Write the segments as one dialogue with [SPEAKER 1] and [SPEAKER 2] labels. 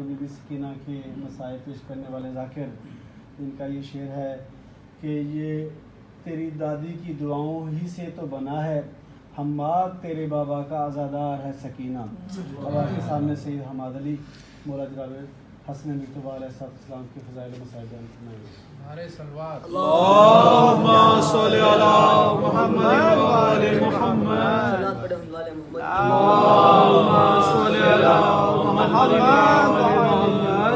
[SPEAKER 1] बीबी सकीना के मसाए पेश करने वाले जाकिर, इनका ये शेर है कि ये तेरी दादी की दुआओं ही से तो बना है, हम्माद तेरे बाबा का आज़ादार है सकीना। और आपके सामने सैयद हमाद अली मौला जनाब हसन मुस्तफ़ा अलैहिस्सलाम के फ़ज़ाइल मसाइल बयान फरमाएंगे।
[SPEAKER 2] नारे सलवात।
[SPEAKER 3] अल्लाहुम्मा सल्लि अला मुहम्मद व आले मुहम्मद। अल्लाहुम्मा सल्लि अला मुहम्मद व आले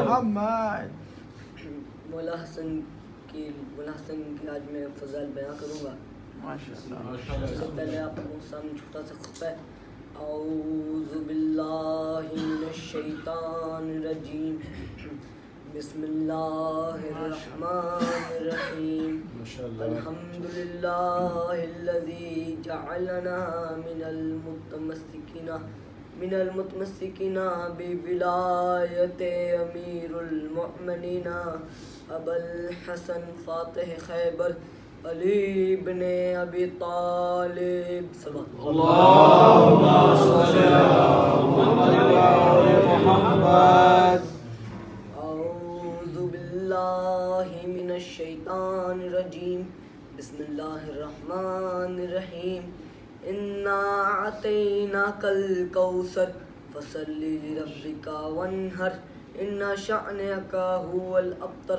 [SPEAKER 3] मुहम्मद।
[SPEAKER 4] मौला हसन की आज मैं फ़ज़ाइल बयान करूँगा।
[SPEAKER 3] माशाअल्लाह।
[SPEAKER 4] सबसे पहले आपको सामने छोटा सा खुतबा है। औज़ु बिल्लाहि मिनश शैतानिर रजीम, बिस्मिल्लाहिर्रहमानिर्रहीम, अल्हम्दुलिल्लाहिल्लज़ी जअलना मिनल मुतमस्सिकीना बिविलायते अमीरुल मुअमिनीना अबुल हसन फातिह खैबर अली इब्ने अबी तालिब।
[SPEAKER 3] अल्लाहुम्मा सल्लि अला मुहम्मद व आले मुहम्मद।
[SPEAKER 4] औज़ु बिल्लाहि मिनश शैतानिर रजीम, बिस्मिल्लाहिर्रहमानिर रहीम, इन्ना अतैनाकल कौसर फसल्लि लिरब्बिका वन्हर, इन्ना शअनका हुवल अब्तर।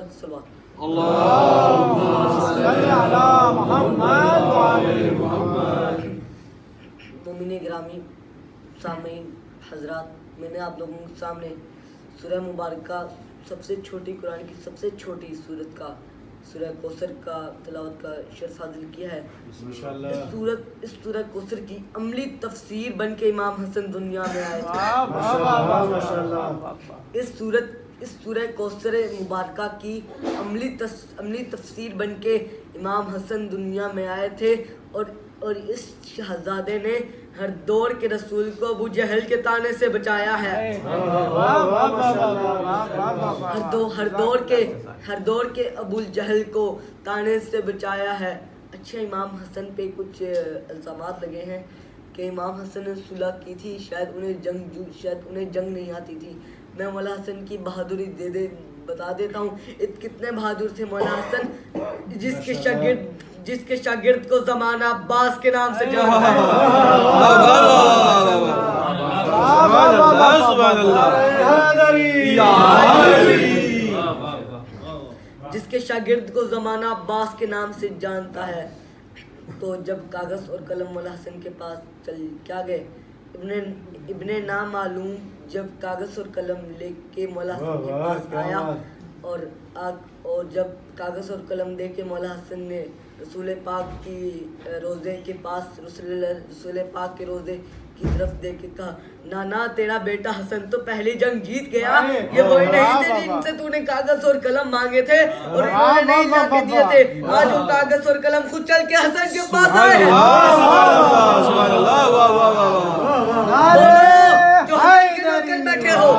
[SPEAKER 3] अल्लाहुम्मा सल्लि अला मुहम्मद व आले मुहम्मद।
[SPEAKER 4] मोमिन गिरामी सामीन हजरात, मैंने आप लोगों के सामने सूरह मुबारक सबसे छोटी कुरान की सबसे छोटी सूरत का सूरह कौसर का तिलावत का शेर हासिल किया है। इस सूरह कौसर की अमली तफसीर बन के इमाम हसन दुनिया में आए थे। इस सूरह कौसर मुबारक की अमली तफसीर बन के इमाम हसन दुनिया में आए थे और इस शहजादे ने हर दौर के रसूल को अबू जहल के ताने से बचाया है। हर दौर के अबू जहल को ताने से बचाया है। अच्छा, इमाम हसन पे कुछ इल्ज़ामात लगे हैं कि इमाम हसन ने सुलह की थी, शायद उन्हें जंग नहीं आती थी। मैं मौला हसन की बहादुरी बता देता हूँ। कितने बहादुर थे मौला हसन, जिसके शागिर्द को ज़माना अब्बास के नाम से जानता है। जिसके शागिर्द को ज़माना अब्बास के नाम से जानता है। तो जब कागज़ और कलम मौला हसन के पास चल क्या गए, इब्ने नामालूम जब कागज़ और कलम लेके मौला हसन के पास आया और जब कागज़ और कलम दे के मौला हसन ने रसूल पाक के रोज़े की तरफ देख के कहा, नाना तेरा बेटा हसन तो पहली जंग जीत गया। ये वही नहीं थे जिनसे तूने कागज़ और कलम मांगे थे और इन्होंने नहीं लाके दिए थे। आज वो कागज़ और कलम खुद चल के हसन के पास आए हैं। जो हसन बैठे हो,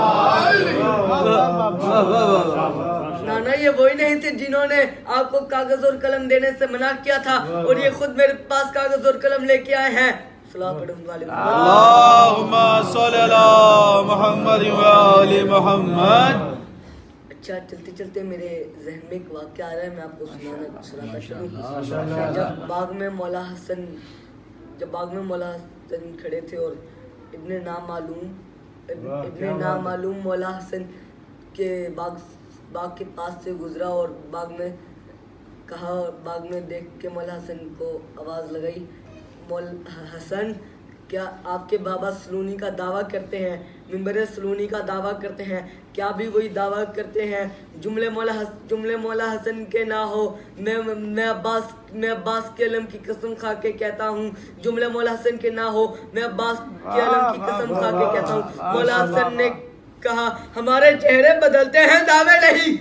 [SPEAKER 4] नाना ये वही नहीं थे जिन्होंने आपको कागज और कलम देने से मना किया था और ये खुद मेरे पास कागज और कलम लेके आए हैं।
[SPEAKER 3] अल्लाहुम्मा सल्लि अला मुहम्मद व आले मुहम्मद।
[SPEAKER 4] अच्छा, चलते चलते मेरे जहन में एक वाक़या आ रहा है, मैं आपको सुनाता चलूं। जब बाग में मौला हसन खड़े थे और इब्ने नामालूम मौला हसन के बाग के पास से गुजरा और बाग में देख के मौला हसन को आवाज़ लगाई, हसन क्या आपके बाबा सलूनी का दावा करते हैं, मिंबर सलूनी का दावा करते हैं, क्या भी वही दावा करते हैं? जुमले मौला हसन के ना हो, मैं अब्बास के अलम की कसम खा के कहता हूँ। जुमले मौला हसन के ना हो, मैं अब्बास के अलम की कसम खा के कहता हूँ। मौला हसन ने कहा, हमारे चेहरे बदलते हैं, दावे नहीं।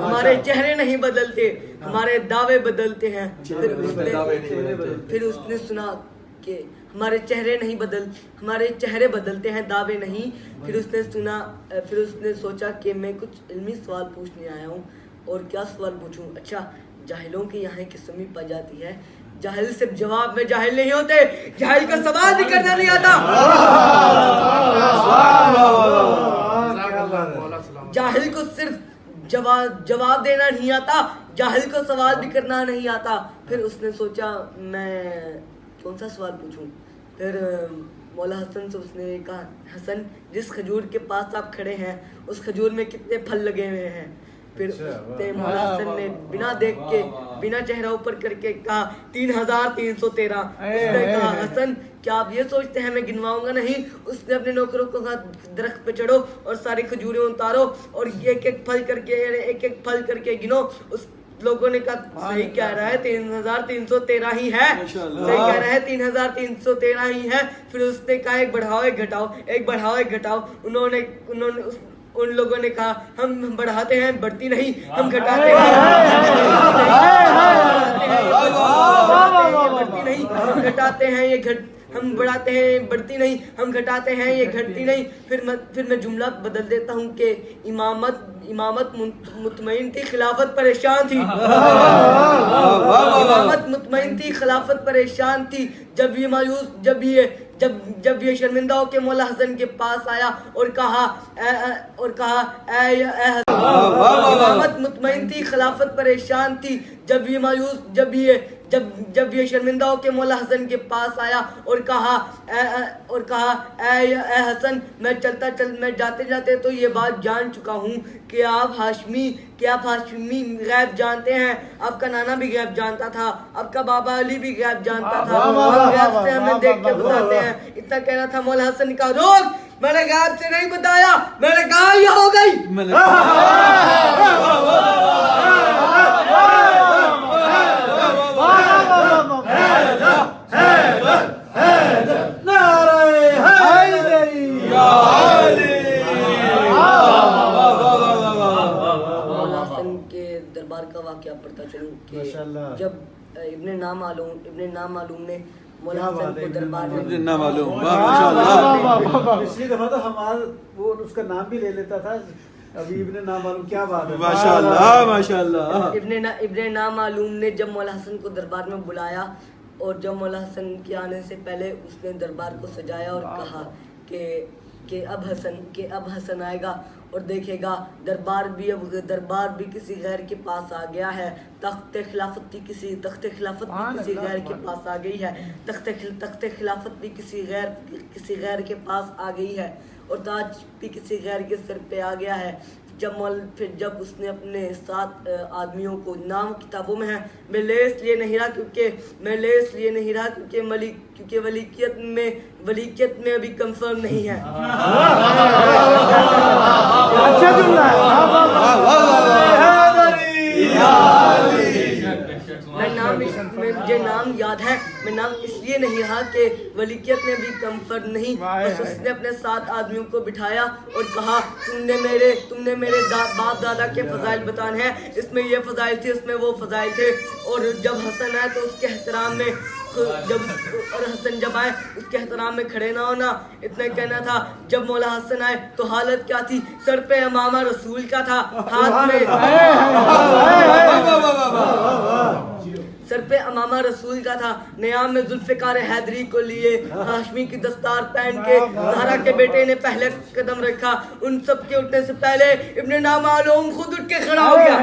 [SPEAKER 4] हमारे चेहरे नहीं बदलते, हमारे दावे बदलते हैं। फिर उसने सुना कि हमारे चेहरे बदलते हैं दावे नहीं। फिर उसने सोचा कि मैं कुछ इल्मी सवाल पूछने आया हूँ, और क्या सवाल पूछूं। अच्छा, जाहिलों के यहाँ की समी पाई जाती है, जाहिल सिर्फ जवाब में जाहिल नहीं होते, जाहिल का सवाल भी करना नहीं आता। जाहिल को सिर्फ जवाब देना नहीं आता, जाहिल को सवाल भी करना नहीं आता। फिर उसने सोचा मैं कौन सा सवाल पूछूं। फिर मौला हसन से उसने कहा, हसन जिस खजूर के पास आप खड़े हैं उस खजूर में कितने फल लगे हुए हैं। फिर उसने मौला हसन ने बिना देख के बिना चेहरा ऊपर करके कहा 3313। उसने कहा, हसन क्या आप ये सोचते हैं मैं गिनवाऊंगा नहीं। उसने अपने नौकरों को कहा दरख्त पे चढ़ो और सारी खजूरें उतारो और एक एक फल करके गिनो। उस लोगों ने कहा सही कह रहा है 3313 ही है, सही कह रहा है 3313 ही है। फिर उसने कहा एक बढ़ाओ एक घटाओ। उन लोगों ने कहा हम बढ़ाते हैं बढ़ती नहीं, हम घटाते हैं बढ़ती नहीं, हम घटाते हैं ये घट हम बढ़ाते हैं बढ़ती नहीं, हम घटाते हैं ये घटती नहीं। फिर मैं जुमला बदल देता हूँ कि इमामत मुतमईन थी खिलाफत परेशान थी। इमामत मुतमईन थी खिलाफत परेशान थी। जब ये शर्मिंदा होकर मौला हसन के पास आया और कहा इमामत मुतमईन थी खिलाफत परेशान थी। जब ये शर्मिंदा होकर मौला हसन के पास आया और कहा ए हसन मैं जाते जाते तो ये बात जान चुका हूँ कि आप हाशमी गैब जानते हैं। आपका नाना भी गैब जानता था, आपका बाबा अली भी गैब जानता था, और गैब से हमें देख के बताते हैं। इतना कहना था। मौला हसन ने कहा रोक, मैंने गैब से नहीं बताया, मैंने कहा ये हो गई। दरबार का वाकया पढ़ता चलूं कि जब इब्ने नामालूम ने मौला हसन को दरबार में
[SPEAKER 1] पिछली दफा तो हमारा वो उसका नाम भी ले लेता था, अभी इब्ने नामालूम, क्या बात है,
[SPEAKER 3] माशाअल्लाह।
[SPEAKER 4] इब्ने नामालूम ने जब मौला हसन को दरबार में बुलाया और जब मौला हसन के आने से पहले उसने दरबार को सजाया और कहा कि अब हसन आएगा और देखेगा दरबार भी किसी गैर के पास आ गया है। तख्त खिलाफत भी किसी गैर के पास आ गई है। तख्त खिलाफत भी किसी गैर के पास आ गई है और ताज भी किसी गैर के सर पे आ गया है। जब उसने अपने 7 आदमियों को, नाम किताबों में है, मैं ले इसलिए नहीं रहा क्योंकि वलीकियत में अभी कंफर्म नहीं है।
[SPEAKER 1] अच्छा जुमला
[SPEAKER 4] मुझे नाम याद है, मैं नाम इसलिए नहीं रहा कि वलीकियत में भी कंफर्म नहीं। बस उसने अपने 7 आदमियों को बिठाया और कहा तुमने मेरे बाप दादा के फजाइल बताने हैं, इसमें ये फजाइल थे, इसमें वो फजाइल थे। और जब हसन आए तो उसके एहतराम में उसके एहतराम में खड़े ना होना। इतना कहना था। जब मौला हसन आए तो हालत क्या थी, सर पे अमामा रसूल का था, हाथ में सर पे अमामा रसूल का था, नियाम में जुल्फ़िकार हैदरी को लिए, हाशमी की दस्तार पहन के ज़हरा के बेटे ने पहले कदम रखा। उन सब के उठने से पहले इब्ने नामालूम खुद उठ के खड़ा हो गया।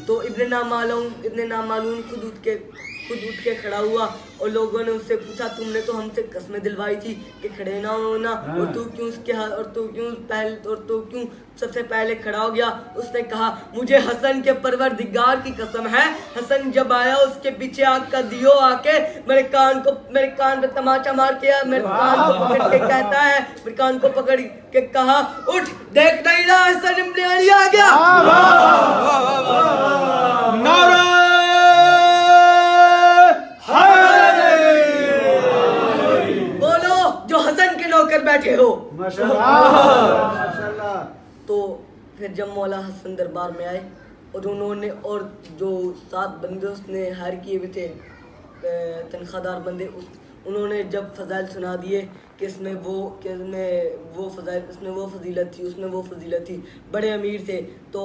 [SPEAKER 4] तो इब्ने नामालूम खुद उठ के खड़ा हुआ और लोगों ने उससे पूछा तुमने तो हमसे कसमें दिलवाई थी कि खड़े ना होना, और तू क्यों सबसे पहले खड़ा हो गया। उसने कहा मुझे हसन के परवरदिगार की कसम है, हसन जब आया उसके पीछे आग का दियो आके मेरे कान पे तमाचा मार के मेरे कान को पकड़ के कहता है, मेरे कान को पकड़ के कहा उठ, देख नहीं रहा हसन इब्ने अली आ गया। बोलो जो हसन के नौकर बैठे हो।
[SPEAKER 1] माशाअल्लाह।
[SPEAKER 4] तो फिर जब मौला हसन दरबार में आए और उन्होंने और जो 7 बंदे उसने हायर किए हुए थे तनख्वाहदार बंदे, उन्होंने जब फ़ज़ाइल सुना दिए कि इसमें वो फजीलत थी, उसमें वो फजीलत थी, बड़े अमीर थे, तो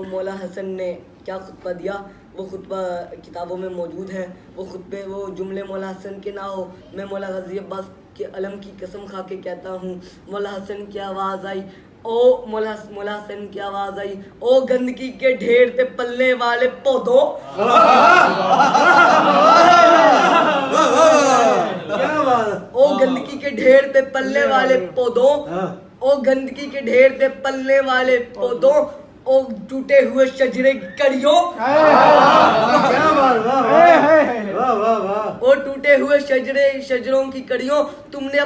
[SPEAKER 4] मौला हसन ने क्या खुतबा दिया, वो खुतबा किताबों में मौजूद है। वो खुतबे वो जुमले मौला हसन के ना हो, मैं मौला गाज़ी अब्बास के अलम की कसम खा के कहता हूँ, मौला हसन की आवाज़ आई, ओ मौला हसन की आवाज़ आई, ओ गंदगी के ढेर पे पलने वाले पौधों। ओ गंदगी के ढेर पे पलने वाले पौधों, ओ गंदगी के ढेर पे पलने वाले पौधों, ओ टूटे हुए शजरे की कड़ियों, ओ टूटे हुए शजरों की कड़ियों, तुमने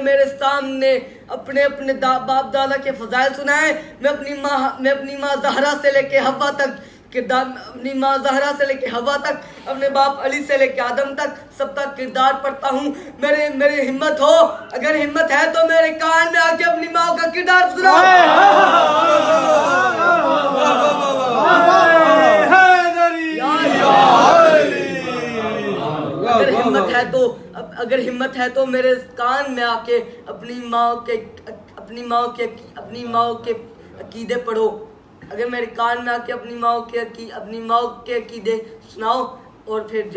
[SPEAKER 4] मेरे सामने अपने बाप दादा के फजाइल सुनाए। मैं अपनी माँ जहरा से लेके हवा तक अपनी माँ जहरा से लेके हवा तक, अपने बाप अली से लेके आदम तक सबका किरदार पढ़ता हूँ। मेरे हिम्मत हो, अगर हिम्मत है तो मेरे कान में आके अपनी माँ का किरदार सुनाओ। अगर हिम्मत है तो मेरे कान में आके अपनी माँ के अकीदे पढ़ो। अगर मेरे कान में आके अपनी माँ के अकीदे सुनाओ। और फिर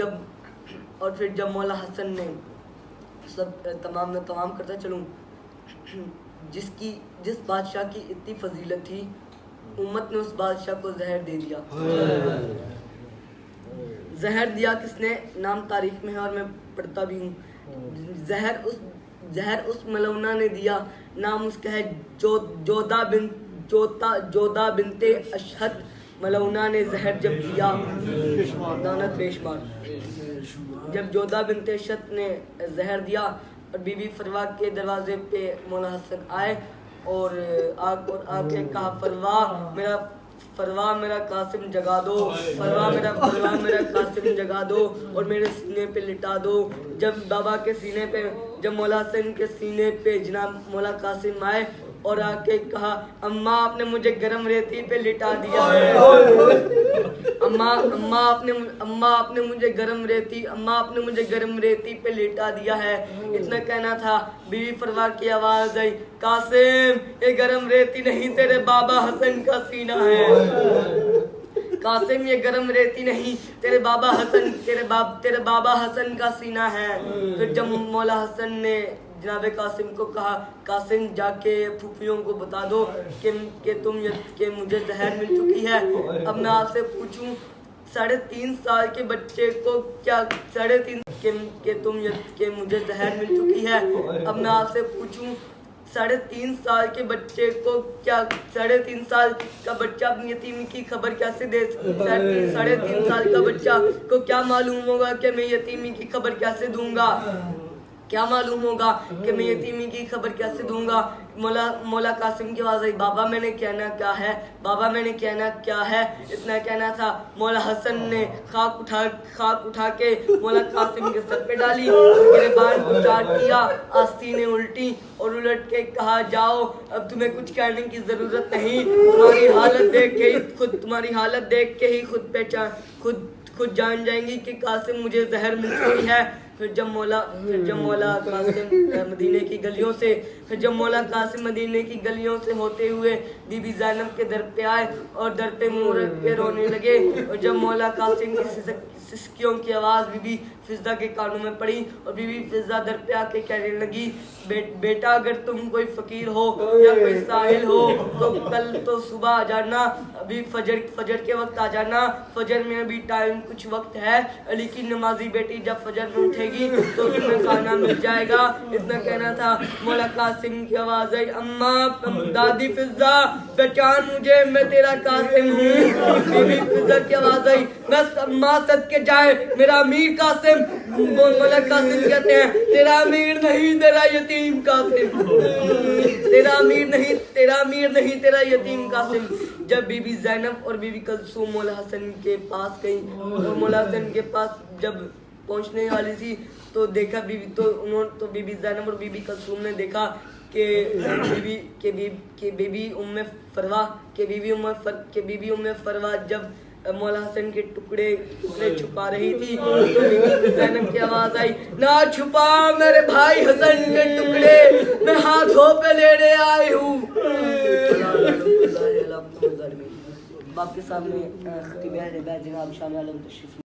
[SPEAKER 4] जब मौला हसन ने सब तमाम करता चलूं, जिस बादशाह की इतनी फजीलत थी, उम्मत ने उस बादशाह को जहर दे दिया। जहर दिया किसने? नाम तारीख में है और मैं पढ़ता भी हूँ। जहर उस मलौना ने दिया, नाम उसका है जोधा बिनते अशहद। मलौना ने जहर जब दिया, दानत बेशुमार, जब जोधा बिनते अशहद ने जहर दिया और बीबी फरवा के दरवाजे पे मौला हसन आए और आके कहा, फरवा मेरा कासिम जगा दो, फरवा मेरा कासिम जगा दो और मेरे सीने पे लिटा दो। जब मौला हसन के सीने पे जनाब मौला कासिम आए और आके कहा, अम्मा आपने मुझे गरम रेती पे लिटा दिया है, अम्मा आपने मुझे गरम रेती पे लिटा दिया है। इतना कहना था, बीवी फरवा की आवाज आई, कासिम ये गरम रेती नहीं तेरे बाबा हसन का सीना है, कासिम ये गरम रेती नहीं तेरे बाबा हसन का सीना है। फिर जब मौला हसन ने जनाब कासिम को कहा, कासिम जाके फूफियों को बता दो कि मुझे जहर मिल चुकी है। अब मैं आपसे पूछूं, 3.5 साल के बच्चे को क्या मुझे जहर मिल चुकी है। अब मैं आपसे पूछूं, 3.5 साल के बच्चे को क्या 3.5 साल का बच्चा अपनी यतीमी की खबर कैसे दे सकता है? 3.5 साल का बच्चा को क्या मालूम होगा कि मैं यतीमी की खबर कैसे दूंगा? क्या मालूम होगा कि मैं यतीमी की खबर कैसे दूंगा? मौला कासिम की आवाज़ आई, बाबा मैंने कहना क्या है। इतना कहना था, मौला हसन ने खाक उठा के मौला कासिम के सर पे डाली, गिरबान को चाट किया, आस्तीनें उल्टी और उलट के कहा, जाओ अब तुम्हें कुछ कहने की जरूरत नहीं, तुम्हारी हालत देख के ही खुद जान जाएंगी कि कासिम मुझे जहर मिल चुकी है। फिर जब मौला कासिम मदीने की गलियों से होते हुए बीबी ज़ैनब के दर पे आए और दर पे मुंह रख के रोने लगे। और जब मौला कासिम की सिसकियों की आवाज़ बीबी फिजा के कानों में पड़ी और बीबी फिजा दर पे आके कहने लगी, बेटा अगर तुम कोई फकीर हो या कोई साहिल हो तो कल तो सुबह आ जाना, अभी फजर के वक्त आ जाना, फजर में अभी टाइम कुछ वक्त है, अली की नमाजी बेटी जब फजर में उठेगी तो तुम्हें खाना मिल जाएगा। इतना कहना था, मौला कासिम की आवाज़ आई, अम्मा दादी फिजा पहचान मुझे, मैं तेरा कासिम हूँ। बीबी फिजा की आवाज़ आई, बस अम्मा सद के जाए मेरा अमीर कासिम। मौला कासिम कहते हैं, तेरा अमीर नहीं तेरा यतीम कासिम, तेरा अमीर नहीं तेरा यतीम कासिम। जब बीबी ज़ैनब और बीबी कुलसूम मौला हसन के पास गई और मौला हसन के पास जब पहुंचने वाली थी तो देखा बीबी ज़ैनब और बीबी कलसूम ने देखा कि बीबी उम्मे फरवा जब मौला हसन के टुकड़े छुपा रही थी तो बीबी ज़ैनब की आवाज आई, ना छुपा मेरे भाई हसन के टुकड़े, मैं हाथों पे लेने आई हूँ। बाप के सामने खतीब अहले बैत जनाब शामिल आलम तशरीफ